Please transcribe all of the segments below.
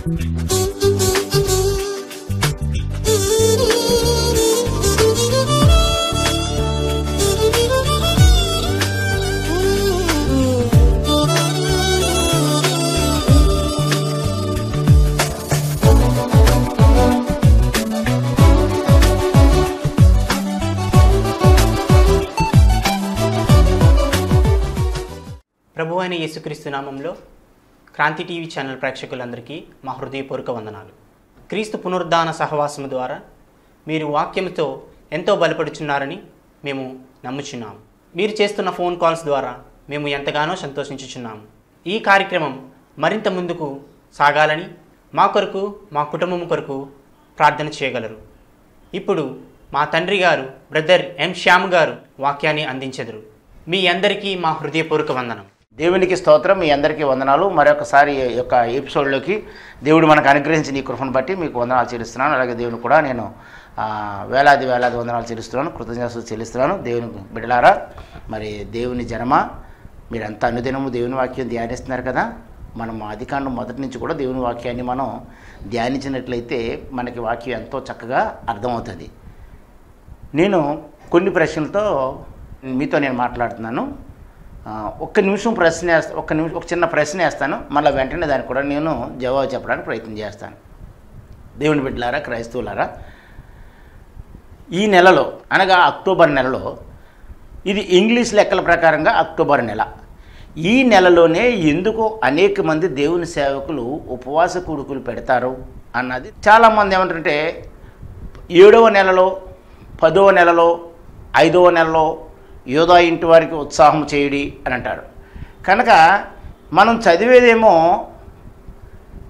ప్రభువైన యేసుక్రీస్తు నామంలో క్రాంతి టీవీ ఛానల్ ప్రేక్షకులందరికీ మా హృదయపూర్వక వందనాలు. క్రీస్తు పునరుద్ధాన సహవాసము ద్వారా మీరు వాక్యంతో ఎంతో బలపడుచున్నారని మేము నమ్ముచున్నాము. మీరు చేస్తున్న ఫోన్ కాల్స్ ద్వారా మేము ఎంతగానో సంతోషించుచున్నాము. ఈ కార్యక్రమం మరింత ముందుకు సాగాలని మా కొరకు, మా కుటుంబం కొరకు ప్రార్థన చేయగలరు. ఇప్పుడు మా తండ్రి గారు బ్రదర్ ఎం శ్యామ్ గారు వాక్యాన్ని అందించెదరు. మీ అందరికీ మా హృదయపూర్వక వందనం. దేవునికి స్తోత్రం. మీ అందరికీ వందనాలు. మరొకసారి ఈ యొక్క ఎపిసోడ్లోకి దేవుడు మనకు అనుగ్రహించిన ఈ కృపను బట్టి మీకు వందనాలు చెల్లిస్తున్నాను. అలాగే దేవుని కూడా నేను వేలాది వందనాలు చెల్లిస్తున్నాను, కృతజ్ఞతలు చెల్లిస్తున్నాను. దేవుని బిడ్డలారా, మరి దేవుని జనమా, మీరంతా అనుదినము దేవుని వాక్యం ధ్యానిస్తున్నారు కదా. మనం ఆదికాండం మొదటి నుంచి కూడా దేవుని వాక్యాన్ని మనం ధ్యానించినట్లయితే మనకి వాక్యం ఎంతో చక్కగా అర్థమవుతుంది. నేను కొన్ని ప్రశ్నలతో మీతో నేను మాట్లాడుతున్నాను. ఒక చిన్న ప్రశ్న వేస్తాను, మళ్ళీ వెంటనే దానికి కూడా నేను జవాబు చెప్పడానికి ప్రయత్నం చేస్తాను. దేవుని బిడ్డలారా, క్రైస్తవులారా, ఈ నెలలో అనగా అక్టోబర్ నెలలో, ఇది ఇంగ్లీష్ లెక్కల ప్రకారంగా అక్టోబర్ నెల, ఈ నెలలోనే ఎందుకు అనేక మంది దేవుని సేవకులు ఉపవాస కూడుకులు పెడతారు అన్నది చాలామంది ఏమంటారంటే 7వ నెలలో, 10వ నెలలో, 5వ నెలలో యోధా ఇంటి వారికి ఉత్సాహం చేయడి అని అంటారు. కనుక మనం చదివేదేమో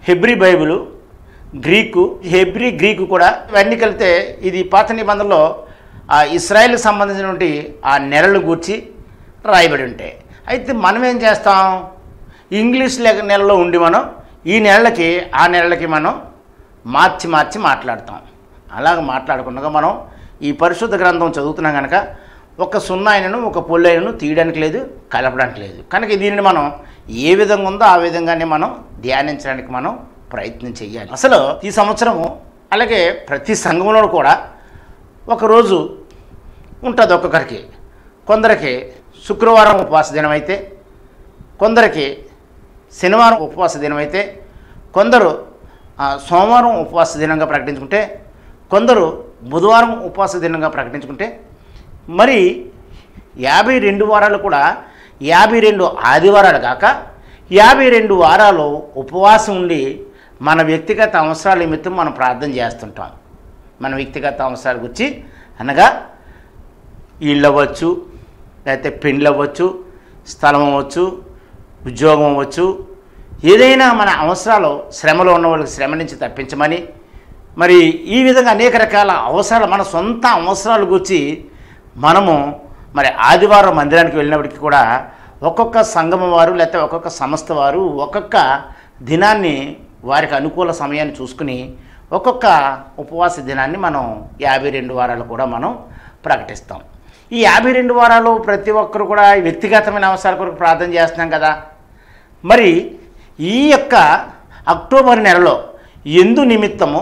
హెబ్రీ బైబిలు, గ్రీకు కూడా ఇవన్నీ కలిపితే ఇది పాత నిబంధనలో ఆ ఇశ్రాయేల్కి సంబంధించినటువంటి ఆ నెలలు గూర్చి రాయబడి ఉంటాయి. అయితే మనం ఏం చేస్తాం, ఇంగ్లీష్ నెలలో ఉండి మనం ఈ నెలలకి ఆ నెలలకి మనం మార్చి మాట్లాడతాం. అలాగ మాట్లాడకుండా మనం ఈ పరిశుద్ధ గ్రంథం చదువుతున్నాం కనుక ఒక సున్నాయినను ఒక పొల్లైనను తీయడానికి లేదు, కలపడానికి లేదు. కనుక దీనిని మనం ఏ విధంగా ఉందో ఆ విధంగానే మనం ధ్యానించడానికి మనం ప్రయత్నం చేయాలి. అసలు ఈ సంవత్సరము అలాగే ప్రతి సంఘంలో కూడా ఒకరోజు ఉంటుంది ఒక్కొక్కరికి. కొందరికి శుక్రవారం ఉపవాస దినం అయితే, కొందరికి శనివారం ఉపవాస దినం అయితే, కొందరు సోమవారం ఉపవాస దినంగా ప్రకటించుకుంటే, కొందరు బుధవారం ఉపవాస దినంగా ప్రకటించుకుంటే, మరి 52 వారాలు కూడా 52 ఆదివారాలు కాక 52 వారాలు ఉపవాసం ఉండి మన వ్యక్తిగత అవసరాల నిమిత్తం మనం ప్రార్థన చేస్తుంటాం. మన వ్యక్తిగత అవసరాల గురించి అనగా ఇళ్ళు అవ్వచ్చు, లేకపోతే పెండ్లు అవ్వచ్చు, స్థలం అవ్వచ్చు, ఉద్యోగం అవ్వచ్చు, ఏదైనా మన అవసరాలు, శ్రమలో ఉన్న వాళ్ళకి శ్రమ నుంచి తప్పించమని, మరి ఈ విధంగా అనేక రకాల అవసరాలు, మన సొంత అవసరాల గురించి మనము మరి ఆదివారం మందిరానికి వెళ్ళినప్పటికీ కూడా ఒక్కొక్క సంఘం వారు లేకపోతే ఒక్కొక్క సంస్థ వారు ఒక్కొక్క దినాన్ని వారికి అనుకూల సమయాన్ని చూసుకుని ఒక్కొక్క ఉపవాస దినాన్ని మనం 52 వారాలు కూడా మనం ప్రకటిస్తాం. ఈ 52 వారాలు ప్రతి ఒక్కరు కూడా వ్యక్తిగతమైన అవసరాల కొరకు ప్రార్థన చేస్తున్నాం కదా. మరి ఈ యొక్క అక్టోబర్ నెలలో ఎందు నిమిత్తము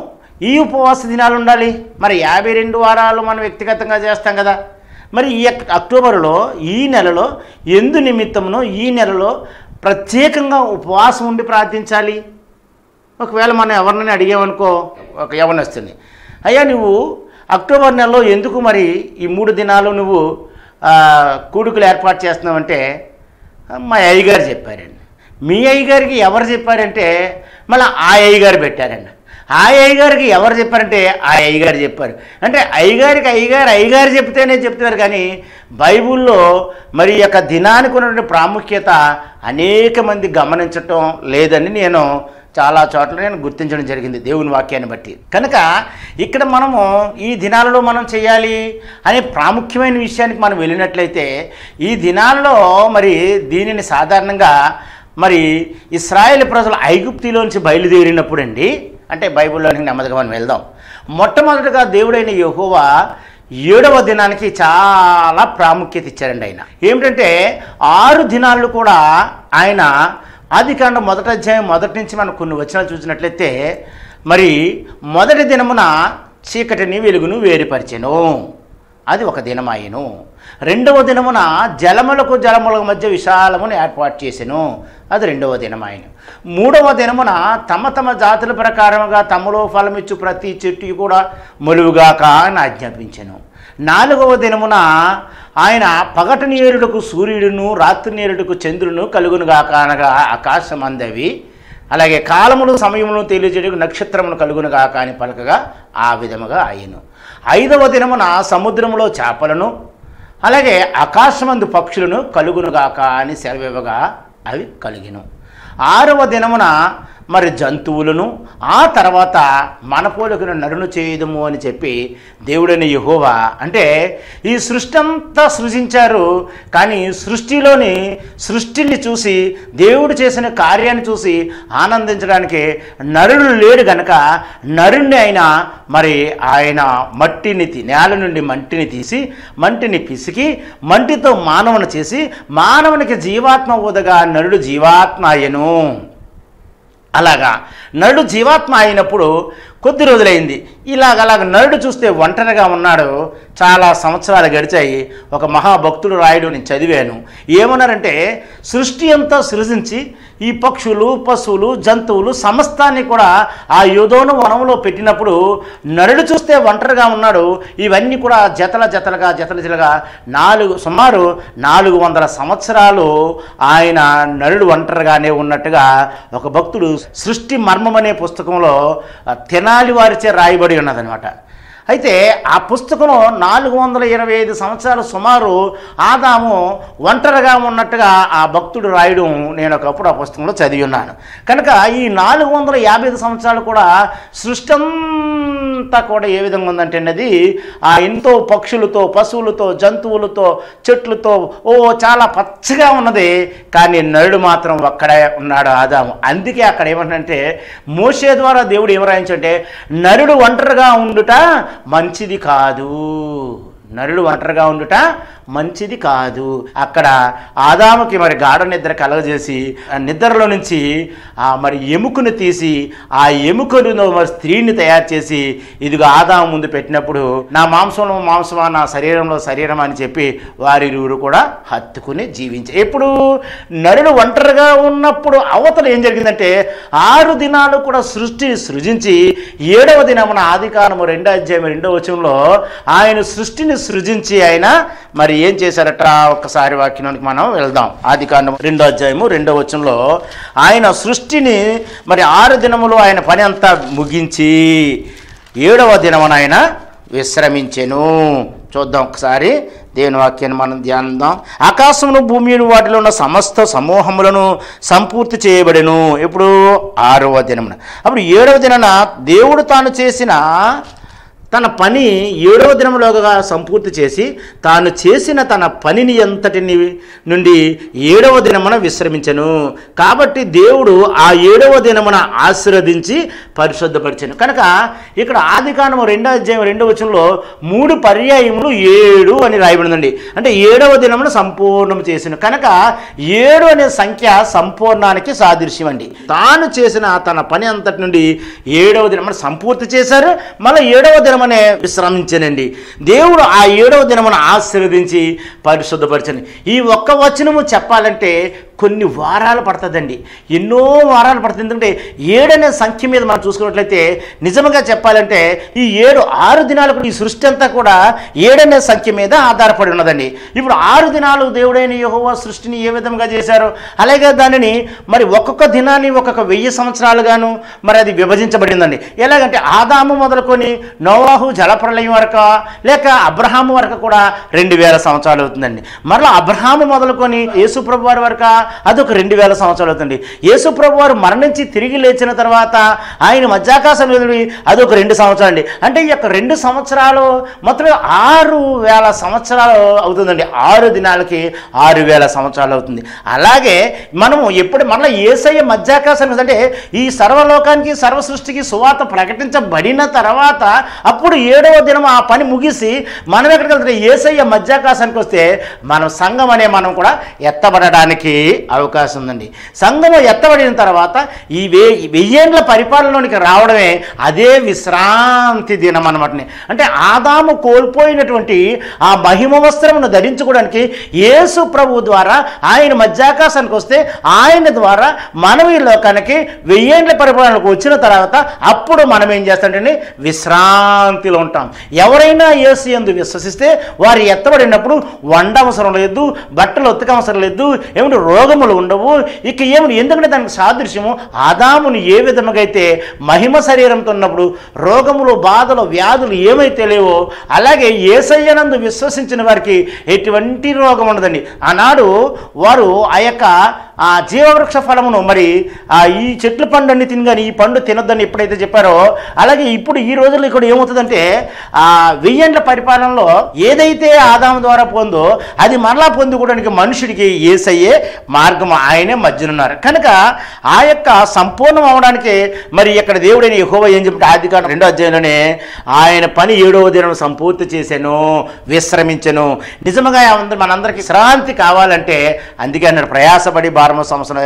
ఈ ఉపవాస దినాలు ఉండాలి? మరి 52 వారాలు మనం వ్యక్తిగతంగా చేస్తాం కదా. మరి ఈ అక్టోబర్లో ఈ నెలలో ఎందు నిమిత్తమునో ఈ నెలలో ప్రత్యేకంగా ఉపవాసం ఉండి ప్రార్థించాలి? ఒకవేళ మనం ఎవరినైనా అడిగామనుకో, ఒక యవనొస్తుంది, అయ్యా నువ్వు అక్టోబర్ నెలలో ఎందుకు మరి ఈ 3 దినాలు నువ్వు కూడుకులు ఏర్పాటు చేస్తున్నావంటే మా అయ్యగారు చెప్పారండి. మీ అయ్యగారికి ఎవరు చెప్పారంటే మళ్ళీ ఆ అయ్యగారు పెట్టారండి. ఆ అయ్యగారికి ఎవరు చెప్పారంటే ఆ అయ్యగారు చెప్పారు. అంటే అయ్యగారు చెప్తేనే చెప్తారు. కానీ బైబిల్లో మరి యొక్క దినానికి ఉన్నటువంటి ప్రాముఖ్యత అనేక మంది గమనించటం లేదని నేను చాలా చోట్ల నేను గుర్తించడం జరిగింది దేవుని వాక్యాన్ని బట్టి. కనుక ఇక్కడ మనము ఈ దినాలలో మనం చేయాలి అనే ప్రాముఖ్యమైన విషయానికి మనం వెళ్ళినట్లయితే ఈ దినాలలో మరి దీనిని సాధారణంగా మరి ఇశ్రాయేలు ప్రజలు ఐగుప్తులోంచి బయలుదేరినప్పుడు అండి, అంటే బైబిల్లోనికి నెమ్మదిగా మనం వెళ్దాం. మొట్టమొదటిగా దేవుడైన యెహోవా 7వ దినానికి చాలా ప్రాముఖ్యత ఇచ్చారండి. ఆయన ఏమిటంటే 6 దినాలు కూడా ఆయన ఆదికాండం 1వ అధ్యాయం మొదటి నుంచి మనం కొన్ని వచనాలు చూసినట్లయితే, మరి మొదటి దినమున చీకటిని వెలుగును వేరుపరిచెను, అది ఒక దినమాయను. 2వ దినమున జలములకు జలములకు మధ్య విశాలమును ఏర్పాటు చేసెను, అది 2వ దినమాయను. 3వ దినమున తమ తమ జాతుల ప్రకారముగా తమలో ఫలమిచ్చు ప్రతి చెట్టు కూడా మొలువుగాక అని ఆజ్ఞాపించెను. 4వ దినమున ఆయన పగటి నేరుడుకు సూర్యుడును రాత్రి నేరుడుకు చంద్రును కలుగునుగాక అనగా ఆకాశం అందవి, అలాగే కాలములు సమయమును తెలియజేయడానికి నక్షత్రమును కలుగునుగాక అని పలకగా ఆ విధముగా అయ్యను. 5వ దినమున సముద్రములో చేపలను అలాగే ఆకాశమందు పక్షులను కలుగునుగాక అని సెలవివ్వగా అవి కలిగిను. 6వ దినమున మరి జంతువులను, ఆ తర్వాత మన పోలికను నరును చేయదము అని చెప్పి దేవుడైన యెహోవా, అంటే ఈ సృష్టి అంతా సృజించారు, కానీ సృష్టిని చూసి దేవుడు చేసిన కార్యాన్ని చూసి ఆనందించడానికి నరుడు లేడు గనక నరుణ్ణి ఆయన నేల నుండి మంటిని తీసి మంటిని పిసికి మంటితో మానవుని చేసి మానవునికి జీవాత్మ ఊదగా నరుడు జీవాత్మ అయ్యెను. అలాగా నరుడు జీవాత్మ అయినప్పుడు కొద్ది రోజులైంది. అలాగ నరుడు చూస్తే ఒంటరిగా ఉన్నాడు. చాలా సంవత్సరాలు గడిచాయి. ఒక మహాభక్తుడు రాయుడు నేను చదివాను. ఏమన్నారంటే, సృష్టి అంతా సృజించి ఈ పక్షులు పశువులు జంతువులు సమస్తాన్ని కూడా ఆ యోదోను వనంలో పెట్టినప్పుడు నరుడు చూస్తే ఒంటరిగా ఉన్నాడు. ఇవన్నీ కూడా జతలుగా సుమారు 400 సంవత్సరాలు ఆయన నరుడు ఒంటరిగానే ఉన్నట్టుగా ఒక భక్తుడు సృష్టి మర్మం అనే పుస్తకంలో తెనాలి వారిచే రాయబడి ఉన్నదనమాట. అయితే ఆ పుస్తకంలో 425 సంవత్సరాలు సుమారు ఆదాము ఒంటరిగా ఉన్నట్టుగా ఆ భక్తుడు రాయడం నేను ఒకప్పుడు ఆ పుస్తకంలో చదివి ఉన్నాను. కనుక ఈ 455 సంవత్సరాలు కూడా సృష్టి అంతా కూడా ఏ విధంగా ఉందంటే అది ఎంతో పక్షులతో పశువులతో జంతువులతో చెట్లతో చాలా పచ్చగా ఉన్నది. కానీ నరుడు మాత్రం ఒక్కడే ఉన్నాడు ఆదాము. అందుకే అక్కడ ఏమంటే మోషే ద్వారా దేవుడు ఏం రాయించంటే, నరుడు ఒంటరిగా ఉండుట మంచిది కాదు, నరుడు ఒంటరిగా ఉండుట మంచిది కాదు. అక్కడ ఆదాముకి మరి గాఢ నిద్ర కలగజేసి నిద్రలో నుంచి మరి ఎముకను తీసి ఆ ఎముకను మరి స్త్రీని తయారు చేసి ఇదిగో ఆదాము ముందు పెట్టినప్పుడు నా మాంసంలో మాంసమా నా శరీరంలో శరీరం అని చెప్పి వారిరువురు కూడా హత్తుకుని జీవించారు. ఎప్పుడు నరుడు ఒంటరిగా ఉన్నప్పుడు అవతల ఏం జరిగిందంటే 6 దినాలు కూడా సృజించి 7వ దినమున ఆదికాండము 2వ అధ్యాయం 2వ వచనంలో ఆయన సృష్టిని సృజించి ఆయన మరి ఏం చేశారట, ఒక్కసారి వాక్యానికి మనం వెళ్దాం. ఆదికాండం 2వ అధ్యాయము 2వ వచనంలో ఆయన సృష్టిని మరి 6 దినములు ఆయన పని అంతా ముగించి 7వ దినమున ఆయన విశ్రమించెను. చూద్దాం ఒకసారి దేవుని వాక్యాన్ని మనం ధ్యానిద్దాం. ఆకాశమును భూమిని వాటిలో ఉన్న సమస్త సమూహములను సంపూర్తి చేయబడెను. ఇప్పుడు 6వ దినమున. అప్పుడు 7వ దినాన దేవుడు తాను చేసిన తన పని 7వ దినములోగా సంపూర్తి చేసి తాను చేసిన తన పనిని అంతటిని నుండి 7వ దినమున విశ్రమించెను. కాబట్టి దేవుడు ఆ 7వ దినమున ఆశీర్వదించి పరిశుద్ధపరిచెను. కనుక ఇక్కడ ఆదికాండము 2వ అధ్యాయం 2వ వచనంలో 3 పర్యాయములు 7 అని రాయబడిందండి. అంటే 7వ దినమున సంపూర్ణం చేసిన కనుక 7 అనే సంఖ్య సంపూర్ణానికి సాదృశ్యం అండి. తాను చేసిన తన పని అంతటి నుండి 7వ దినమున సంపూర్తి చేశారు. మళ్ళీ 7వ దినం విశ్రమించనండి. దేవుడు ఆ 7వ దినమును ఆశీర్వదించి పరిశుద్ధపరచని. ఈ ఒక్క వచనము చెప్పాలంటే కొన్ని వారాలు పడుతుందండి, ఎన్నో వారాలు పడుతుంది. ఎందుకంటే 7 అనే సంఖ్య మీద మనం చూసుకున్నట్లయితే నిజంగా చెప్పాలంటే ఈ 6 దినాలు కూడా ఈ సృష్టి అంతా కూడా 7 అనే సంఖ్య మీద ఆధారపడి ఉన్నదండి. ఇప్పుడు 6 దినాలు దేవుడైన యెహోవా సృష్టిని ఏ విధంగా చేశారు, అలాగే దానిని మరి ఒక్కొక్క దినాన్ని ఒక్కొక్క 1000 సంవత్సరాలుగాను మరి అది విభజించబడిందండి. ఎలాగంటే ఆదాము మొదలుకొని నోవాహు జలప్రలయం వరకు లేక అబ్రహాము వరకు కూడా 2000 సంవత్సరాలు అవుతుందండి. మరలా అబ్రహాము మొదలుకొని యేసుప్రభు వారి వరకు అదొక 2000 సంవత్సరాలు అవుతుంది. యేసుప్రభు వారు మరణించి తిరిగి లేచిన తర్వాత ఆయన మధ్యాకాశం వెలుడి అదొక 2 సంవత్సరాలు అండి. అంటే ఈ యొక్క 2 సంవత్సరాలు మొత్తం 6000 సంవత్సరాలు అవుతుందండి. 6 దినాలకి 6000 సంవత్సరాలు అవుతుంది. అలాగే మనము ఎప్పుడు మళ్ళీ యేసయ్య మధ్యాకాశానికి అంటే ఈ సర్వలోకానికి సర్వ సృష్టికి సువార్త ప్రకటించబడిన తర్వాత అప్పుడు 7వ దినం ఆ పని ముగిసి మనం ఎక్కడికి వెళ్తే యేసయ్య మధ్యాకాశానికి వస్తే మనం సంఘం అనే మనం కూడా ఎత్తబడడానికి అవకాశం ఉందండి. సంఘము ఎత్తబడిన తర్వాత ఈ 1000 ఏండ్ల పరిపాలనలోనికి రావడమే అదే విశ్రాంతి దినం అనమాట. అంటే ఆదాము కోల్పోయినటువంటి ఆ మహిమ వస్త్రమును ధరించుకోవడానికి యేసు ప్రభు ద్వారా ఆయన మధ్యాకాశానికి వస్తే ఆయన ద్వారా మనం ఈ లోకానికి 1000 ఏండ్ల పరిపాలనకు వచ్చిన తర్వాత అప్పుడు మనం ఏం చేస్తామంటే విశ్రాంతిలో ఉంటాం. ఎవరైనా యేసు యందు విశ్వసిస్తే వారు ఎత్తబడినప్పుడు వండ అవసరం లేదు, బట్టలు ఉతక అవసరం లేదు, ఏమిటి రోగములు ఉండవు. ఇక ఏమిటి, ఎందుకంటే దానికి సాదృశ్యము ఆదాముని ఏ విధముగా అయితే మహిమ శరీరంతో ఉన్నప్పుడు రోగములు, బాధలు, వ్యాధులు ఏమైతే లేవో అలాగే యేసయ్యనందు విశ్వసించిన వారికి ఎటువంటి రోగం ఉండదండి. ఆనాడు వారు ఆ యొక్క ఆ జీవవృక్ష ఫలమును మరి ఈ చెట్ల పండు అన్ని తినగాని ఈ పండు తినొద్దని ఎప్పుడైతే చెప్పారో అలాగే ఇప్పుడు ఈ రోజుల్లో ఇక్కడ ఏమవుతుందంటే 1000 ఏండ్ల పరిపాలనలో ఏదైతే ఆదాము ద్వారా పొందో అది మరలా పొందుకోవడానికి మనుషుడికి యేసయ్యే మార్గం, ఆయనే మధ్యనున్నారు. కనుక ఆ యొక్క సంపూర్ణం అవడానికి మరి ఇక్కడ దేవుడైన యెహోవా ఏం చెప్పి ఆదికాండం 2వ అధ్యాయంలోనే ఆయన పని 7వ దినం సంపూర్తి చేశాను, విశ్రమించను. నిజంగా మనందరికీ విశ్రాంతి కావాలంటే అందుకే అన్నాడు, ప్రయాసపడి భారమ సంవత్సరం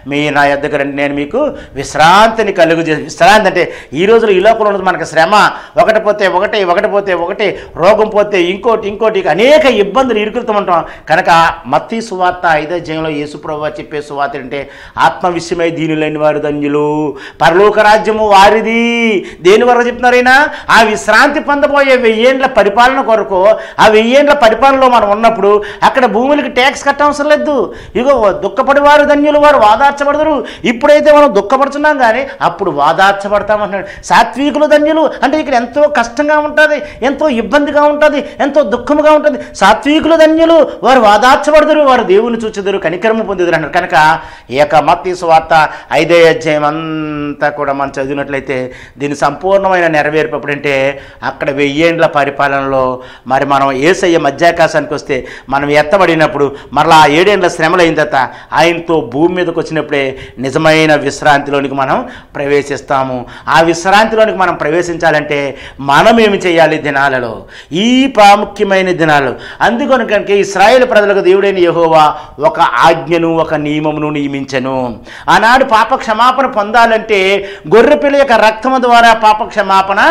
మీ నా యొద్దకు రండి, నేను మీకు విశ్రాంతిని కలుగు చేసి. విశ్రాంతి అంటే ఈ రోజులో ఈ లోకంలో ఉన్నది మనకు శ్రమ, ఒకటి పోతే ఒకటి, రోగం పోతే ఇంకోటి అనేక ఇబ్బందులు ఇరుకుతూ ఉంటాం. కనుక మత్తయి సువార్త 5వ అధ్యాయంలో యేసు ప్రభువు చెప్పే సువార్త అంటే ఆత్మ విషయమై దీనులైన వారు ధన్యులు, పరలోక రాజ్యము వారిది. దేని వరకు చెప్తున్నారైనా ఆ విశ్రాంతి పొందబోయే 1000 ఏండ్ల పరిపాలన కొరకు, ఆ 1000 ఏండ్ల పరిపాలనలో మనం ఉన్నప్పుడు అక్కడ భూములకి ట్యాక్స్ కట్టవసరం లేదు. ఇగో దుఃఖపడి వారు ధన్యులు, వారు వాదార్చబడతారు. ఇప్పుడైతే మనం దుఃఖపడుతున్నాం కానీ అప్పుడు వాదార్చబడతామంటున్నాడు. సాత్వికులు ధన్యులు అంటే ఇక్కడ ఎంతో కష్టంగా ఉంటుంది, ఎంతో ఇబ్బందిగా ఉంటుంది, ఎంతో దుఃఖముగా ఉంటుంది. సాత్వికులు ధన్యులు, వారు వాదార్చబడతారు, వారు దేవుని చూచెదరు, కనికరము పొందుదురు అన్నారు. కనుక ఈ యొక్క మత్తయి సువార్త 5వ అధ్యాయం అంతా కూడా మనం చదివినట్లయితే దీని సంపూర్ణమైన నెరవేర్పు ఎప్పుడంటే అక్కడ 1000 ఏండ్ల పరిపాలనలో మరి మనం యేసయ్య మధ్యాకాశానికి వస్తే మనం ఎత్తబడినప్పుడు మరలా 7 ఏండ్ల శ్రమలు అయిన తర్వాత ఆయనతో భూమి మీదకి వచ్చినప్పుడే నిజమైన విశ్రాంతిలోనికి మనం ప్రవేశిస్తాము. ఆ విశ్రాంతిలోనికి మనం ప్రవేశించాలంటే మనం ఏమి చేయాలి దినాలలో, ఈ ప్రాముఖ్యమైన దినాలు. అందుకని కనుక ఇశ్రాయేలు ప్రజలకు దేవుడైన యెహోవా ఒక ఆజ్ఞను, ఒక నియమమును నియమించెను. ఆనాడు పాప క్షమాపణ పొందాలంటే గొర్రెపిల్ల యొక్క రక్తము ద్వారా పాప క్షమాపణ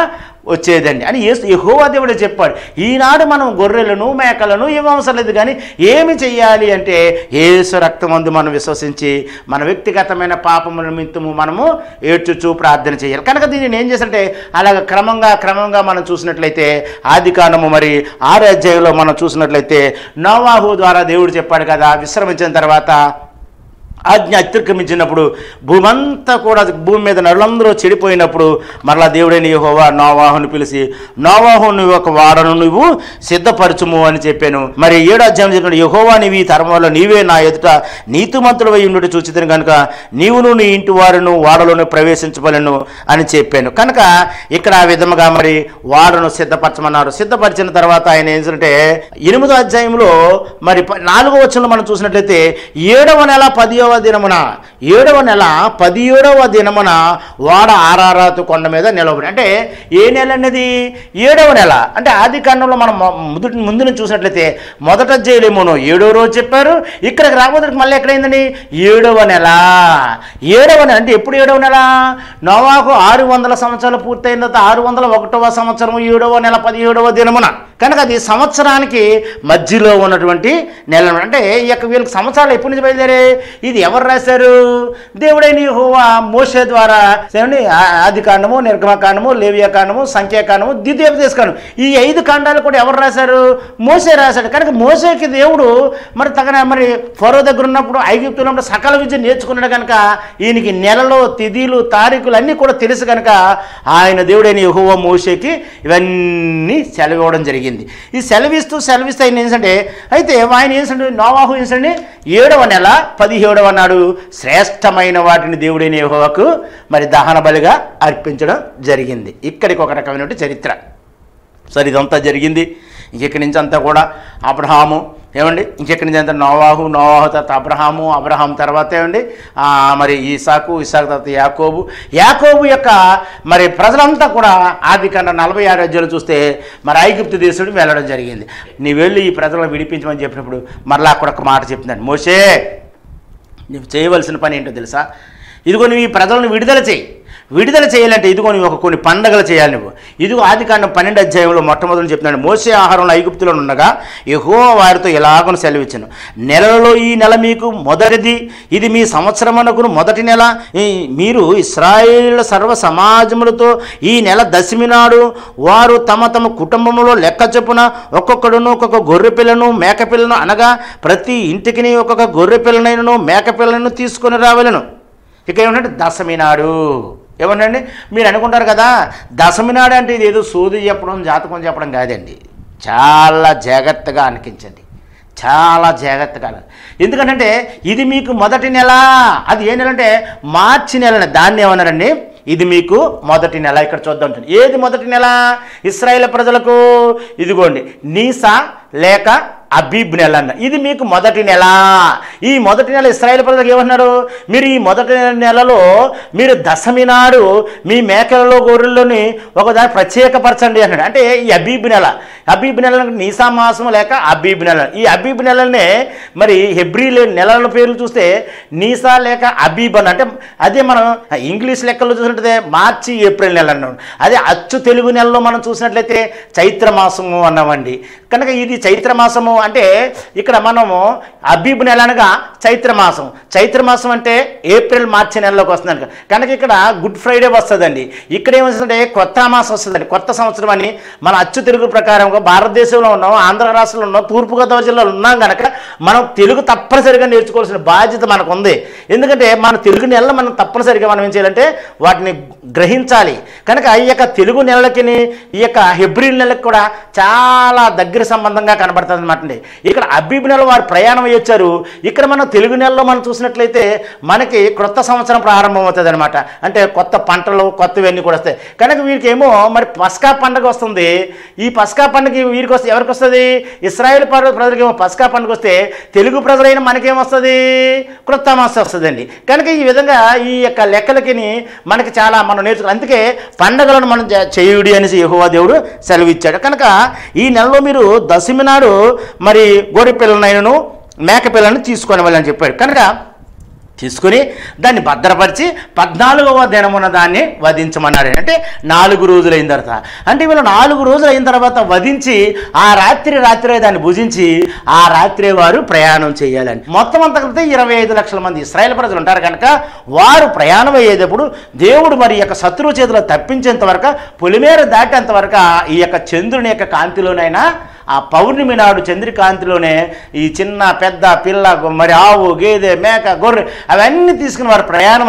వచ్చేదండి అని యెహోవా దేవుడే చెప్పాడు. ఈనాడు మనం గొర్రెలను, మేకలను ఇవ్వవసరం లేదు, కానీ ఏమి చెయ్యాలి అంటే యేసు రక్తమందు మనం విశ్వసించి మన వ్యక్తిగతమైన పాపముల నిమిత్తము మనము ఏడ్చుచూ ప్రార్థన చేయాలి. కనుక దీనిని ఏం చేశారంటే అలాగ క్రమంగా మనం చూసినట్లయితే ఆదికాండము మరి 6వ అధ్యాయంలో మనం చూసినట్లయితే నోవాహు ద్వారా దేవుడు చెప్పాడు కదా, విశ్రమించిన తర్వాత ఆజ్ఞ అతిక్రమించినప్పుడు భూమంతా కూడా భూమి మీద నరులందరూ చెడిపోయినప్పుడు మరలా దేవుడైన యెహోవా నోవాహును పిలిచి, నోవాహు నువ్వు ఒక వాడను నువ్వు సిద్ధపరచుము అని చెప్పాను. మరి 7వ అధ్యాయం చెప్పినప్పుడు యెహోవా నీవి తరములో నీవే నా ఎదుట నీతిమంతుడవై ఉండుట చూచితిని కనుక నీవును నీ ఇంటి వారును వాడలోనే ప్రవేశించవలెను అని చెప్పాను. కనుక ఇక్కడ ఆ విధముగా మరి వాడను సిద్ధపరచమన్నారు. సిద్ధపరిచిన తర్వాత ఆయన ఏంటంటే 8వ అధ్యాయంలో మరి 4వ వచనంలో మనం చూసినట్లయితే 7వ నెల 10వ దినమున 7వ నెల 17వ దినమున వాడ ఆరారాతు కొండ మీద నిలబడి. అంటే ఏ నెల అనేది 7వ నెల. అంటే ఆదికాండంలో మనం ముందు నుంచి చూసినట్లయితే మొదట అధ్యాయమేమో 7వ రోజు చెప్పారు, ఇక్కడికి రాబోతుడికి మళ్ళీ ఎక్కడైందని 7వ నెల. 7వ నెల అంటే ఎప్పుడు 7వ నెల? నోవాహు 600 సంవత్సరాలు పూర్తయిన తర్వాత 601వ సంవత్సరం 7వ నెల 17వ దినమున. కనుక అది సంవత్సరానికి మధ్యలో ఉన్నటువంటి నెల. అంటే ఈ యొక్క వీళ్ళకి సంవత్సరాలు ఎప్పటి నుంచి బయలుదేరే? ఇది ఎవరు రాశారు? దేవుడైన యెహోవా మోషే ద్వారా. ఆదికాండము, నిర్గమకాండము, లేవియాకాండము, సంఖ్యాకాండము, ద్వితీయోపదేశకాండం, ఈ 5 కాండాలు కూడా ఎవరు రాశారు? మోషే రాశాడు. కనుక మోషేకి దేవుడు మరి ఫరో దగ్గర ఉన్నప్పుడు, ఐగుప్తులో ఉన్నప్పుడు సకల విద్య నేర్చుకున్నాడు. కనుక ఈయనకి నెలలో, తిథిలు, తారీఖులు అన్నీ కూడా తెలుసు. కనుక ఆయన దేవుడైన యెహోవా మోషేకి ఇవన్నీ సెలవివ్వడం జరిగింది. ఈ సెలవిస్తూ ఆయన ఏంటంటే అయితే ఆయన ఏంటంటే నోవాహు ఏంటంటే 7వ నెల 17వ నాడు శ్రేష్టమైన వాటిని దేవుడైన యెహోవాకు మరి దహన బలిగా అర్పించడం జరిగింది. ఇక్కడికి ఒక రకమైన చరిత్ర. సరే, ఇదంతా జరిగింది. ఇంకెక్కడి నుంచి అంతా కూడా అబ్రహాము ఏమండి, ఇంకెక్కడి నుంచి అంతా నోవాహు తర్వాత అబ్రహాం తర్వాత ఏమండి మరి ఇస్సాకు తర్వాత యాకోబు యొక్క మరి ప్రజలంతా కూడా ఆదికాండం 46 అధ్యాయాలు చూస్తే మరి ఐగుప్తు దేశుడు వెళ్ళడం జరిగింది. నీ వెళ్ళి ఈ ప్రజలను విడిపించమని చెప్పినప్పుడు మరలా అక్కడ ఒక మాట చెప్తున్నాడు, మోషే నువ్వు చేయవలసిన పని ఏంటో తెలుసా? ఇదిగో నువ్వు ఈ ప్రజలను విడుదల చేయాలంటే ఇదిగో నువ్వు కొన్ని పండగలు చేయాలి. నువ్వు ఇదిగో ఆదికాండం 12వ అధ్యాయంలో మొట్టమొదటి చెప్తున్నాడు, మోసే ఆహారంలో ఐగుప్తులో ఉండగా యెహోవా వారితో ఇలాగను సెలవిచ్చాను, నెలలో ఈ నెల మీకు మొదటిది, ఇది మీ సంవత్సరమునకు మొదటి నెల. మీరు ఇశ్రాయేలు సర్వ సమాజములతో ఈ నెల దశమి నాడు వారు తమ తమ కుటుంబంలో లెక్క చొప్పున ఒక్కొక్కడును ఒక్కొక్క గొర్రె పిల్లను మేక పిల్లను అనగా ప్రతి ఇంటికి ఒక్కొక్క గొర్రె పిల్లనైనను మేక పిల్లను తీసుకొని రావాలను. ఇక ఏమంటే దశమి నాడు. ఏమనండి, మీరు అనుకుంటారు కదా దశమి నాడు అంటే ఇది ఏదో సోది చెప్పడం జాతకం చెప్పడం కాదండి. చాలా జాగ్రత్తగా అనిపించండి, చాలా జాగ్రత్తగా. ఎందుకంటే ఇది మీకు మొదటి నెల. అది ఏ నెల అంటే మార్చి నెల. దాన్ని ఏమన్నారండి, ఇది మీకు మొదటి నెల. ఇక్కడ చూద్దాం, ఏది మొదటి నెల ఇశ్రాయేలు ప్రజలకు? ఇదిగోండి నీసా లేక అబీబ్ నెల అన్న. ఇది మీకు మొదటి నెల. ఈ మొదటి నెల ఇశ్రాయేలు ప్రజలకు ఏమన్నారు, మీరు ఈ మొదటి నెలలో మీరు దశమి నాడు మీ మేకలలో గొర్రెల్లోని ఒకదాన్ని ప్రత్యేకపరచండి అన్నాడు. అంటే ఈ అబీబ్ నెల, అబీబ్ నెల నీసా మాసం లేక అబీబ్ నెల. ఈ అబీబ్ నెలనే మరి హెబ్రీ నెలల పేర్లు చూస్తే నీసా లేక అబీబ్ అని. అంటే అదే మనం ఇంగ్లీష్ లెక్కల్లో చూసినట్లయితే మార్చి ఏప్రిల్ నెల అన్నాం. అదే అచ్చు తెలుగు నెలలో మనం చూసినట్లయితే చైత్రమాసము అన్నామండి. కనుక ఇది చైత్రమాసము అంటే ఇక్కడ మనము అబీబ్ నెల అనగా చైత్రమాసం. చైత్రమాసం అంటే ఏప్రిల్ మార్చి నెలలోకి వస్తుంది కనుక ఇక్కడ గుడ్ ఫ్రైడే వస్తుందండి. ఇక్కడ ఏమొస్తుందంటే కొత్త మాసం వస్తుందండి, కొత్త సంవత్సరం అని. మన అచ్చు తెలుగు ప్రకారంగా భారతదేశంలో ఉన్నాం, ఆంధ్ర రాష్ట్రంలో ఉన్నాం, తూర్పుగోదావరి జిల్లాలో ఉన్నాం కనుక మనం తెలుగు తప్పనిసరిగా నేర్చుకోవాల్సిన బాధ్యత మనకు ఉంది. ఎందుకంటే మన తెలుగు నెలలో మనం తప్పనిసరిగా మనం ఏం చేయాలంటే వాటిని గ్రహించాలి. కనుక ఈ యొక్క తెలుగు నెలలకి ఈ యొక్క హెబ్రీ నెలకి కూడా చాలా దగ్గర సంబంధంగా కనబడుతుంది అనమాట. ఇక్కడ అబీబ్ నెల వారు ప్రయాణం అయ్యొచ్చారు. ఇక్కడ మనం తెలుగు నెలలో మనం చూసినట్లయితే మనకి క్రొత్త సంవత్సరం ప్రారంభం అవుతుంది అనమాట. అంటే కొత్త పంటలు కొత్తవన్నీ కూడా వస్తాయి. కనుక వీరికేమో మరి పస్కా పండుగ వస్తుంది. ఈ పస్కా పండుగ వీరికి వస్తే ఎవరికి వస్తుంది? ఇశ్రాయేలు ప్రజలకి ఏమో పస్కా పండుగ వస్తే తెలుగు ప్రజలైన మనకేమొస్తుంది? క్రొత్త మాసం వస్తుందండి. కనుక ఈ విధంగా ఈ యొక్క లెక్కలకి మనకి చాలా మనం నేర్చుకోవాలి. అందుకే పండుగలను మనం చేయుడి అనేసి యెహోవా దేవుడు సెలవిచ్చాడు. కనుక ఈ నెలలో మీరు దశమి నాడు మరి గొర్రె పిల్లనైనను మేక పిల్లను తీసుకొని వెళ్ళని చెప్పాడు. కనుక తీసుకుని దాన్ని భద్రపరిచి 14వ దినమున దాన్ని వధించమన్నాడు. అంటే 4 రోజులు అయిన తర్వాత, అంటే వీళ్ళు 4 రోజులు అయిన తర్వాత వధించి ఆ రాత్రే దాన్ని భుజించి ఆ రాత్రే వారు ప్రయాణం చేయాలని. మొత్తం అంతా కలిపితే 25 లక్షల మంది ఇశ్రాయేలు ప్రజలు ఉంటారు కనుక వారు ప్రయాణం అయ్యేటప్పుడు దేవుడు మరి యొక్క శత్రువు చేతిలో తప్పించేంత వరకు, పొలిమేర దాటేంత వరకు ఈ యొక్క చంద్రుని యొక్క కాంతిలోనైనా ఆ పౌర్ణమి నాడు చంద్రకాంతిలోనే ఈ చిన్న పెద్ద పిల్ల మరి ఆవు గేదె మేక గొర్రె అవన్నీ తీసుకుని వారు ప్రయాణం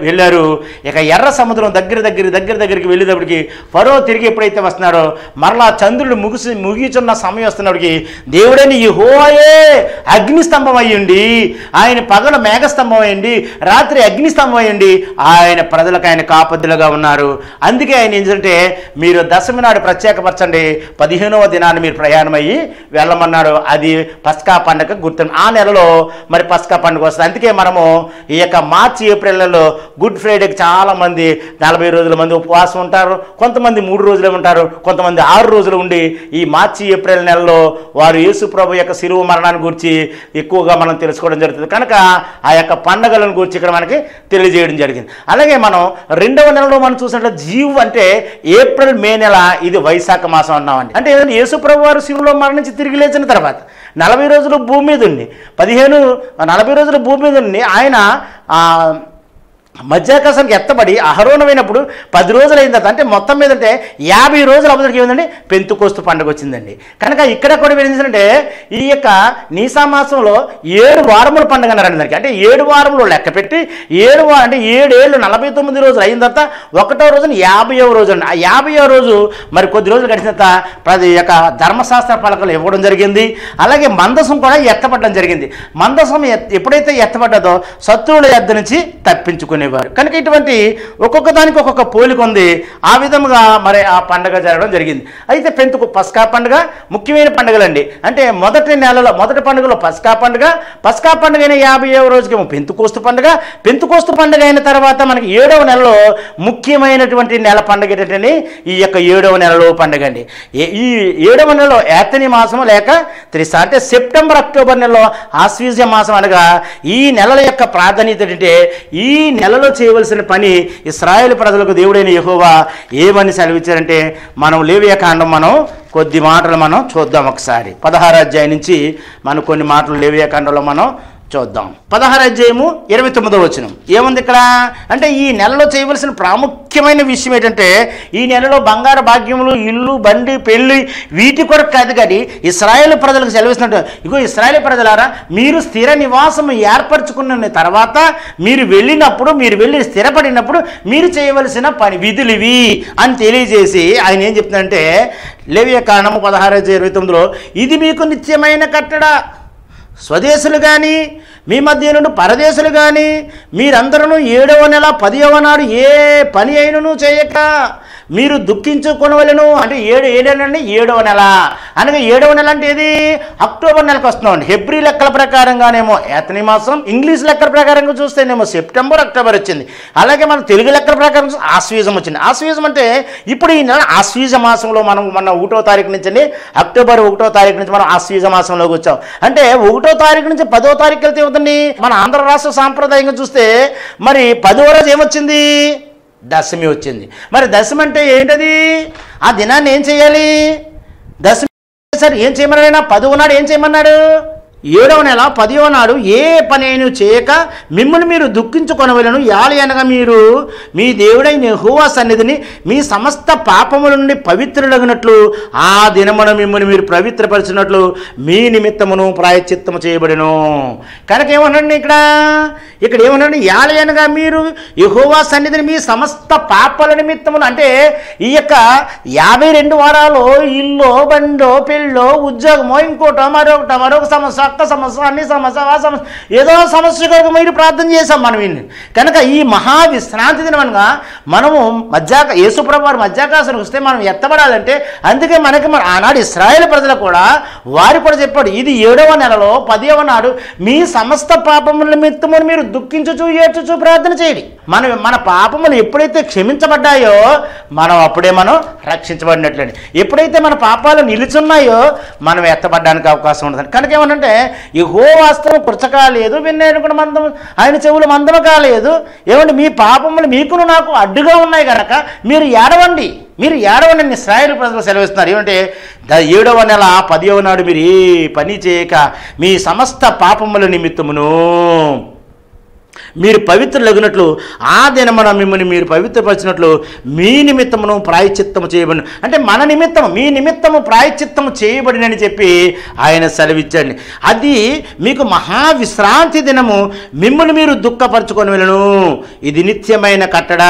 వెళ్ళారు. ఇక ఎర్ర సముద్రం దగ్గరికి వెళ్ళేటప్పటికి ఫరో తిరిగి ఎప్పుడైతే వస్తున్నారో మరలా చంద్రుడు ముగిచున్న సమయం వస్తున్నప్పటికి దేవుడని యెహోవాయే అగ్నిస్తంభం అయ్యండి, ఆయన పగల మేఘస్తంభం అయ్యండి, రాత్రి అగ్నిస్తంభం అయ్యండి, ఆయన ప్రజలకు ఆయన కాపద్దులుగా ఉన్నారు. అందుకే ఆయన ఏంటంటే మీరు దశమి నాడు ప్రత్యేకపరచండి, 15వ దినాన్ని మీరు ప్రయాణమయ్యి వెళ్ళమన్నాడు. అది పస్కా పండుగ గుర్తు. ఆ నెలలో మరి పస్కా పండుగ వస్తుంది. అందుకే మనము ఈ యొక్క మార్చి ఏప్రిల్లో గుడ్ ఫ్రైడేకి చాలామంది 40 రోజుల మంది ఉపవాసం ఉంటారు, కొంతమంది 3 రోజులే ఉంటారు, కొంతమంది 6 రోజులు ఉండి ఈ మార్చి ఏప్రిల్ నెలలో వారు యేసు ప్రభు యొక్క శిలువ మరణాన్ని గురించి ఎక్కువగా మనం తెలుసుకోవడం జరుగుతుంది. కనుక ఆ యొక్క పండుగలను గురించి ఇక్కడ మనకి తెలియజేయడం జరిగింది. అలాగే మనం 2వ నెలలో మనం చూసినట్లు జీవ్ అంటే ఏప్రిల్ మే నెల, ఇది వైశాఖ మాసం అన్నామండి. అంటే ఏదైనా యేసు ప్రభు వారు శిలువలో మరణించి తిరిగి లేచిన తర్వాత 40 రోజులు భూమి మీద ఉండి 40 రోజులు భూమి మీద ఉండి ఆయన మధ్యాకాశానికి ఎత్తబడి ఆరోహణమైనప్పుడు 10 రోజులు అయిన తర్వాత, అంటే మొత్తం మీద అంటే 50 రోజులు అవతలికి ఏముందండి పెంతుకోస్తు పండుగ వచ్చిందండి. కనుక ఇక్కడ కూడా ఏంటంటే ఈ యొక్క నీసా మాసంలో 7 వారముల పండుగ అన్నారండి దానికి. అంటే 7 వారములు లెక్క పెట్టి 7 అంటే 7 ఏళ్ళు 49 రోజులు అయిన తర్వాత 1వ రోజున 50వ రోజు అండి. ఆ 50వ రోజు మరి కొద్ది రోజులు గడిచిన తర్వాత ప్రతి యొక్క ధర్మశాస్త్ర పలకలు ఇవ్వడం జరిగింది. అలాగే మందసం కూడా ఎత్తపడడం జరిగింది. మందసం ఎప్పుడైతే ఎత్తపడ్డదో శత్రువుల యొద్ద నుంచి తప్పించుకునే జరుపుకునేవారు. కనుక ఇటువంటి ఒక్కొక్క దానికి ఒక్కొక్క పోలిక ఉంది. ఆ విధముగా మరి ఆ పండుగ జరగడం జరిగింది. అయితే పస్కా పండుగ ముఖ్యమైన పండుగలండి. అంటే మొదటి పండుగలో పస్కా పండుగ, పస్కా పండుగ అయిన 50వ రోజుకేమో పెంతుకోస్తు పండుగ, పెంతుకోస్తు పండుగ అయిన తర్వాత మనకి 7వ నెలలో ముఖ్యమైనటువంటి నెల పండుగ ఏంటంటే ఈ యొక్క 7వ నెలలో పండుగ అండి. ఈ 7వ నెలలో ఏతని మాసం లేక త్రిసా అంటే సెప్టెంబర్ అక్టోబర్ నెలలో ఆశ్వీజ మాసం అనగా ఈ నెలల యొక్క ప్రాధాన్యత ఏంటంటే ఈ నెలలో చేయవలసిన పని ఇశ్రాయేలు ప్రజలకు దేవుడైన యెహోవా ఏమని సెలవిచ్చారంటే మనం లేవియాకాండం కొద్ది మాటలు చూద్దాం. ఒకసారి 16వ అధ్యాయం నుంచి మనం కొన్ని మాటలు లేవియాకాండంలో చూద్దాం. 16వ అధ్యాయము 29వ వచనం ఏముంది ఇక్కడ అంటే ఈ నెలలో చేయవలసిన ప్రాముఖ్యమైన విషయం ఏంటంటే ఈ నెలలో బంగారు భాగ్యములు, ఇల్లు, బండి, పెళ్లి వీటి కొరకు కాదు కానీ ఇశ్రాయేలు ప్రజలకు సెలవిస్తున్నట్టు ఇగో ఇశ్రాయేలు ప్రజలారా మీరు స్థిర నివాసం ఏర్పరచుకున్న తర్వాత మీరు వెళ్ళి స్థిరపడినప్పుడు మీరు చేయవలసిన పని విధులు ఇవి అని తెలియజేసి ఆయన ఏం చెప్తున్నారంటే లేవియాకాండము 16:29లో ఇది మీకు నిత్యమైన కట్టడ, స్వదేశులు కానీ మీ మధ్య నుండి పరదేశులు కానీ మీరందరూ 7వ నెల 10వ నాడు ఏ పని అయినను చేయక మీరు దుఃఖించుకొనవలెను. అంటే ఏడేనండి 7వ నెల అనగా 7వ నెల అంటే ఏది అక్టోబర్ నెలకు వస్తున్నామండి. హెబ్రీ లెక్కల ప్రకారంగానేమో ఏతని మాసం, ఇంగ్లీష్ లెక్కల ప్రకారంగా చూస్తేనేమో సెప్టెంబర్ అక్టోబర్ వచ్చింది. అలాగే మన తెలుగు లెక్కల ప్రకారం ఆశ్వీజం వచ్చింది. ఆశ్వీజం అంటే ఇప్పుడు ఈ నెల ఆశ్వీజ మాసంలో మనం మొన్న 1వ తారీఖు నుంచి అండి అక్టోబర్ 1వ తారీఖు నుంచి మనం ఆశ్వీజ మాసంలోకి వచ్చాం. అంటే 1వ తారీఖు నుంచి 10వ తారీఖు వెళ్తే ఏమవుతుంది మన ఆంధ్ర రాష్ట్ర సాంప్రదాయంగా చూస్తే మరి 10వ రోజు ఏమొచ్చింది దశమి వచ్చింది. మరి దశమి అంటే ఏంటది? ఆ దినాన్ని ఏం చేయాలి? దశమి సరే ఏం చేయమన్నాడు? 10వ నాడు ఏం చేయమన్నాడు? 7వ నెల 10వ నాడు ఏ పని అయినా చేయక మిమ్మల్ని మీరు దుఃఖించుకొనవలెను. యాలి అనగా మీరు మీ దేవుడైన యెహోవా సన్నిధిని మీ సమస్త పాపముల నుండి పవిత్రులగినట్లు ఆ దినమున మిమ్మల్ని మీరు పవిత్రపరిచినట్లు మీ నిమిత్తమును ప్రాయశ్చిత్తము చేయబడెను. కనుక ఏమన్నాడు ఇక్కడ ఏమన్నాడు? యాలి అనగా మీరు యెహోవా సన్నిధిని మీ సమస్త పాపాల నిమిత్తమును అంటే ఈ యొక్క 52 వారాలు ఇల్లు, బండో, పెళ్ళో, ఉద్యోగమో, ఇంకోటో మరొక సమస్య, సమస్య, అన్ని సమస్య, ఆ సమస్య, ఏదో సమస్య కొరకు మీరు ప్రార్థన చేశాం మనం వీళ్ళని. కనుక ఈ మహా విశ్రాంతి దినమనగా మనము యేసుప్రభు వారు మధ్యాకాశానికి వస్తే మనం ఎత్తబడాలంటే అందుకే మనకి ఆనాడు ఇశ్రాయేలు ప్రజలు కూడా వారు కూడా చెప్పాడు ఇది 7వ నెలలో 10వ నాడు మీ సమస్త పాపముల నిమిత్తమును మీరు దుఃఖించుచు ఏడ్చుచు ప్రార్థన చేయండి. మన పాపములు ఎప్పుడైతే క్షమించబడ్డాయో అప్పుడే మనం రక్షించబడినట్లండి. ఎప్పుడైతే మన పాపాలు నిలుచున్నాయో మనం ఎత్తబడ్డానికి అవకాశం ఉండదు. కనుక ఏమనంటే యెహోవా హస్తము కృచక లేదు, వినేనుకుడు మందము ఆయన చెవులు మందము కాలేదు. ఏమంటే మీ పాపములు మీకును నాకు అడ్డుగా ఉన్నాయి కనుక మీరు ఏడవండి అని ఇశ్రాయేలు ప్రజలు సెలవిస్తున్నారు. ఏమంటే 7వ నెల 10వ నాడు మీరు ఏ పని చేయక మీ సమస్త పాపముల నిమిత్తమును మీరు పవిత్రులగినట్లు ఆ దినమున మిమ్మల్ని మీరు పవిత్రపరిచినట్లు మీ నిమిత్తమును ప్రాయశ్చిత్తము చేయబడిన అంటే మన నిమిత్తము మీ నిమిత్తము ప్రాయశ్చిత్తము చేయబడినని చెప్పి ఆయన సెలవిచ్చండి. అది మీకు మహావిశ్రాంతి దినము, మిమ్మల్ని మీరు దుఃఖపరచుకొని వెళ్ళను. ఇది నిత్యమైన కట్టడ.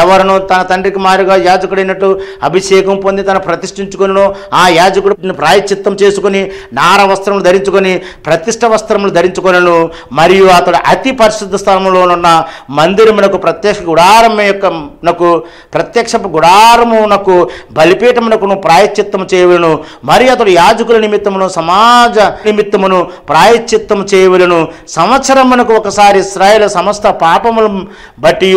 ఎవరను తన తండ్రికి మారుగా యాజకుడైనట్టు అభిషేకం పొంది తన ప్రతిష్ఠించుకొను ఆ యాజకుడు ప్రాయశ్చిత్తం చేసుకుని నార వస్త్రములు ధరించుకొని ప్రతిష్ఠ వస్త్రములు ధరించుకొనను. మరియు అతడు అతి పరిశుద్ధ స్థలములోనున్న మందిరమునకు ప్రత్యక్షపు గుడారమునకు బలిపీఠమునకును ప్రాయశ్చిత్తము చేయవలను. మరి అతడు యాజకుల నిమిత్తమును సమాజ నిమిత్తమును ప్రాయశ్చిత్తము చేయవలను. సంవత్సరమునకు ఒకసారి ఇశ్రాయేలు సమస్త పాపములు బట్టి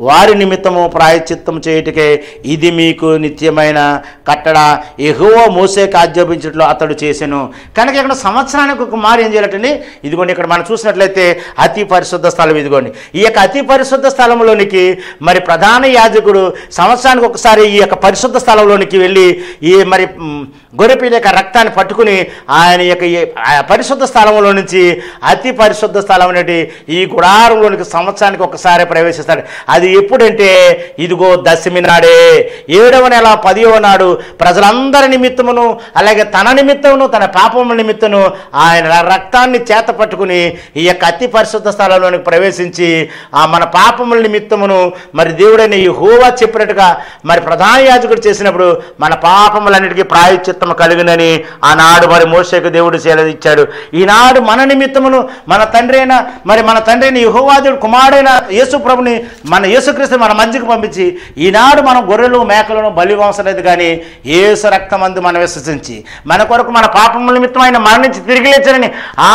వారి నిమిత్తము ప్రాయశ్చిత్తము చేయుటకే ఇది మీకు నిత్యమైన కట్టడ. యెహోవా మోషేకు ఆజ్ఞాపించినట్లు అతడు చేసెను. కనుక ఇక్కడ సంవత్సరానికి ఒక మారు ఏం చేయాలంటే ఇదిగోండి ఇక్కడ మనం చూసినట్లయితే అతి పరిశుద్ధ స్థలం ఇదిగోండి. ఈ యొక్క అతి పరిశుద్ధ స్థలంలోనికి మరి ప్రధాన యాజకుడు సంవత్సరానికి ఒకసారి ఈ యొక్క పరిశుద్ధ స్థలంలోనికి వెళ్ళి ఈ మరి గొర్రెపిల్ల యొక్క రక్తాన్ని పట్టుకుని ఆయన యొక్క పరిశుద్ధ స్థలంలో నుంచి అతి పరిశుద్ధ స్థలం అనేది ఈ గుడారంలోనికి సంవత్సరానికి ఒకసారి ప్రవేశిస్తాడు. అది ఎప్పుడంటే ఇదిగో దశమి నాడే 7వ నెల 10వ నాడు ప్రజలందరి నిమిత్తమును అలాగే తన నిమిత్తమును తన పాపముల నిమిత్తము ఆయన రక్తాన్ని చేత పట్టుకుని ఈ యొక్క అతి పరిశుద్ధ స్థలంలోనికి ప్రవేశించి మన పాపముల నిమిత్తమును మరి దేవుడైన యెహోవా చెప్పినట్టుగా మరి ప్రధాన యాజకుడు చేసినప్పుడు మన పాపములన్నిటికీ ప్రాయశ్చిత్తం రక్తం కలిగినని ఆనాడు మరి మోషేకు దేవుడు సెలవిచ్చాడు. ఈనాడు మన నిమిత్తమును మన తండ్రి అయిన యెహోవా దేవుడు కుమారుడైన యేసు ప్రభుని మన యేసుక్రీస్తు మన మధ్యకు పంపించి ఈనాడు మనం గొర్రెలు మేకలను బలివంశం లేదు కానీ యేసు రక్తమందు మనం విశ్వసించి మన కొరకు మన పాపముల నిమిత్తం ఆయన మరణించి తిరిగి లేచారని ఆ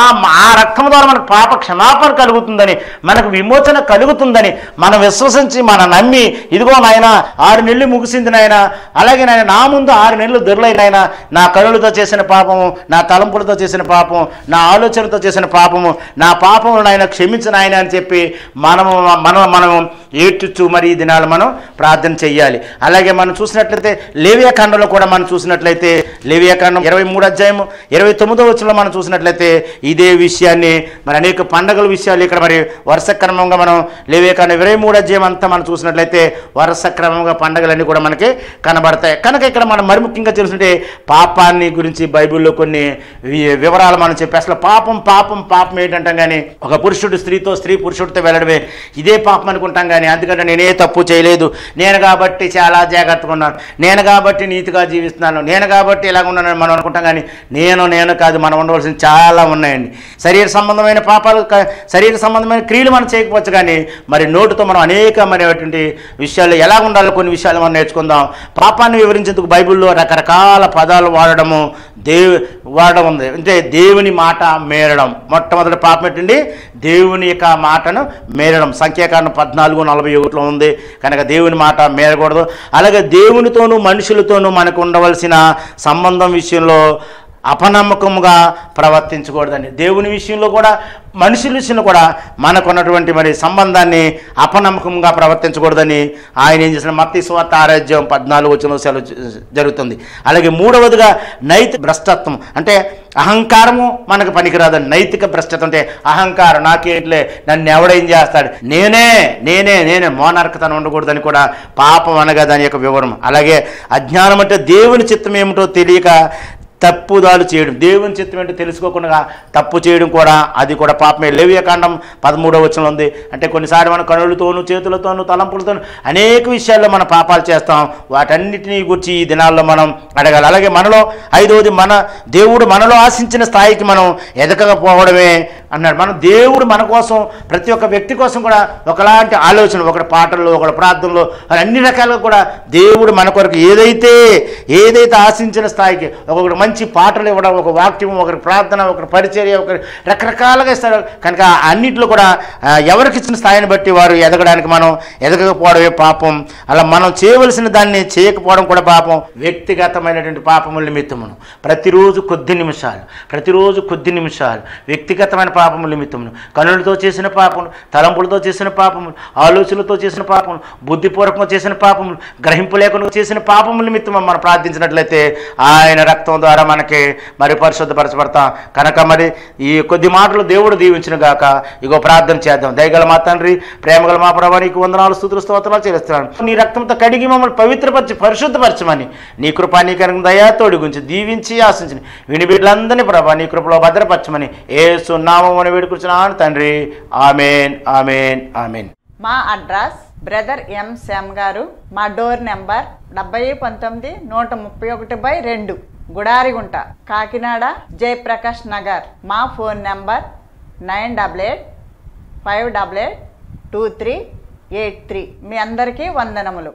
రక్తం ద్వారా మనకు పాప క్షమాపణ కలుగుతుందని, మనకు విమోచన కలుగుతుందని మనం విశ్వసించి మనం నమ్మి, ఇదిగో నాయన 6 నెలలు ముగిసింది నాయన, అలాగే నాయన నా ముందు 6 నెలలు దొరలైనాయన, నా కనులతో చేసిన పాపము, నా తలంపులతో చేసిన పాపము, నా ఆలోచనతో చేసిన పాపము, నా పాపము నాయన క్షమించిన ఆయన అని చెప్పి మనము ఏడ్చుచు మరి ఈ దినాలు మనం ప్రార్థన చెయ్యాలి. అలాగే మనం చూసినట్లయితే లేవియాకాండంలో కూడా మనం చూసినట్లయితే లేవియాకాండం 23వ అధ్యాయము 29వ వచనంలో మనం చూసినట్లయితే ఇదే విషయాన్ని మరి అనేక పండగల విషయాలు ఇక్కడ మరి వరుస క్రమంగా మనం లేవియాకాండం 23వ అధ్యాయం అంతా మనం చూసినట్లయితే వరుస క్రమంగా పండగలన్నీ కూడా మనకి కనబడతాయి. కనుక ఇక్కడ మనం మరి ముఖ్యంగా తెలుసుకుంటే పాపాన్ని గురించి బైబిల్లో కొన్ని వివరాలు మనం చెప్పి అసలు పాపం ఏంటంటాం కానీ ఒక పురుషుడు స్త్రీతో, స్త్రీ పురుషుడితో వెళ్ళడమే ఇదే పాపం అనుకుంటాం కానీ, అందుకంటే నేనే తప్పు చేయలేదు, నేను కాబట్టి చాలా జాగ్రత్తగా ఉన్నాను, నేను కాబట్టి నీతిగా జీవిస్తున్నాను, నేను కాబట్టి ఇలాగ ఉన్నానని మనం అనుకుంటాం కానీ నేను కాదు, మనం ఉండవలసిన చాలా ఉన్నాయండి. శరీర సంబంధమైన పాపాలు, శరీర సంబంధమైన క్రియలు మనం చేయకపోవచ్చు కానీ మరి నోటితో మనం అనేకమైనటువంటి విషయాలు ఎలా ఉండాలో కొన్ని విషయాలు మనం నేర్చుకుందాం. పాపాన్ని వివరించేందుకు బైబిల్లో రకరకాల పదాలు వాడడం ఉంది. అంటే దేవుని మాట మేరడం. మొట్టమొదటి పాపం ఏంటండి? దేవుని యొక్క మాటను మేరడం. సంఖ్యాకాండం 14:41 ఉంది. కనుక దేవుని మాట మేరకూడదు. అలాగే దేవునితోనూ మనుషులతోనూ మనకు ఉండవలసిన సంబంధం విషయంలో అపనమ్మకంగా ప్రవర్తించకూడదండి. దేవుని విషయంలో కూడా మనుషుల విషయంలో కూడా మనకున్నటువంటి మరి సంబంధాన్ని అపనమ్మకంగా ప్రవర్తించకూడదని ఆయన ఏం చేసిన మత్తయి సువార్త 6:14 జరుగుతుంది. అలాగే మూడవదిగా నైతిక భ్రష్టత్వం. అంటే అహంకారము మనకు పనికిరాదండి. నైతిక భ్రష్టత్వం అంటే అహంకారం, నాకేంట్లే, నన్ను ఎవడేం చేస్తాడు, నేనే మోనార్కతనం ఉండకూడదని కూడా పాపం అనగా దాని యొక్క వివరం. అలాగే అజ్ఞానం అంటే దేవుని చిత్తం ఏమిటో తెలియక తప్పుదాలు చేయడం. దేవుని చిత్తం ఏంటో తెలుసుకోకుండా తప్పు చేయడం కూడా అది కూడా పాపమే. లేవియాకాండం 13వ వచనంలో ఉంది. అంటే కొన్నిసార్లు మన కనులతోనూ, చేతులతోనూ, తలంపులతోనూ అనేక విషయాల్లో మనం పాపాలు చేస్తాం. వాటన్నిటినీ గురించి ఈ దినాల్లో మనం అడగాలి. అలాగే మనలో 5వది మన దేవుడు మనలో ఆశించిన స్థాయికి మనం ఎదగకపోవడమే అన్నాడు. మన దేవుడు మన కోసం, ప్రతి ఒక్క వ్యక్తి కోసం కూడా ఒకలాంటి ఆలోచన, ఒకటి పాటల్లో, ఒకటి ప్రార్థనలో, అన్ని రకాలుగా కూడా దేవుడు మన కొరకు ఏదైతే ఆశించిన స్థాయికి ఒక్కొక్కటి మంచి పాటలు ఇవ్వడం, ఒక వాక్యం, ఒకరి ప్రార్థన, ఒకరి పరిచర్య, ఒకరి రకరకాలుగా ఇస్తారు. కనుక అన్నింటిలో కూడా ఎవరికి ఇచ్చిన స్థాయిని బట్టి వారు ఎదగడానికి మనం ఎదగకపోవడమే పాపం. అలా మనం చేయవలసిన దాన్ని చేయకపోవడం కూడా పాపం. వ్యక్తిగతమైనటువంటి పాపముల నిమిత్తమును ప్రతిరోజు కొద్ది నిమిషాలు వ్యక్తిగతమైన పాపముల నిమిత్తమును, కనులతో చేసిన పాపములు, తలంపులతో చేసిన పాపములు, ఆలోచనలతో చేసిన పాపములు, బుద్ధిపూర్వకంగా చేసిన పాపములు, గ్రహింపు లేకుండా చేసిన పాపముల నిమిత్తం మనం ప్రార్థించినట్లయితే ఆయన రక్తం ద్వారా మనకి మరి పరిశుద్ధపరచబడతాం. కనుక మరి ఈ కొద్ది మాటలు దేవుడు దీవించిన గాక. ఇగో ప్రార్థన చేద్దాం. దయగల మా తండ్రి, ప్రేమగల మా ప్రభా, నీకు వందనాలు, స్తుతులు, స్తోత్రాలు చెల్లిస్తున్నాను. నీ రక్తంతో కడిగి మమ్మల్ని పవిత్రపరిచి పరిశుద్ధపరచమని, నీ కృప, నీ కనుక దయాతోడి గురించి దీవించి ఆశించని విని బిడ్డలందరినీ ప్రభా నీ కృపలో భద్రపరచమని యేసు నామమున వేడుకొచ్చున్నాను తండ్రి. ఆమేన్, ఆమేన్, ఆమేన్. మా అడ్రస్ బ్రదర్ ఎం శ్యామ్ గారు, మా డోర్ నెంబర్ 7031-131/2, గుడారిగుంట, కాకినాడ, జయప్రకాష్ నగర్. మా ఫోన్ నెంబర్ 9885882383. మీ అందరికీ వందనములు.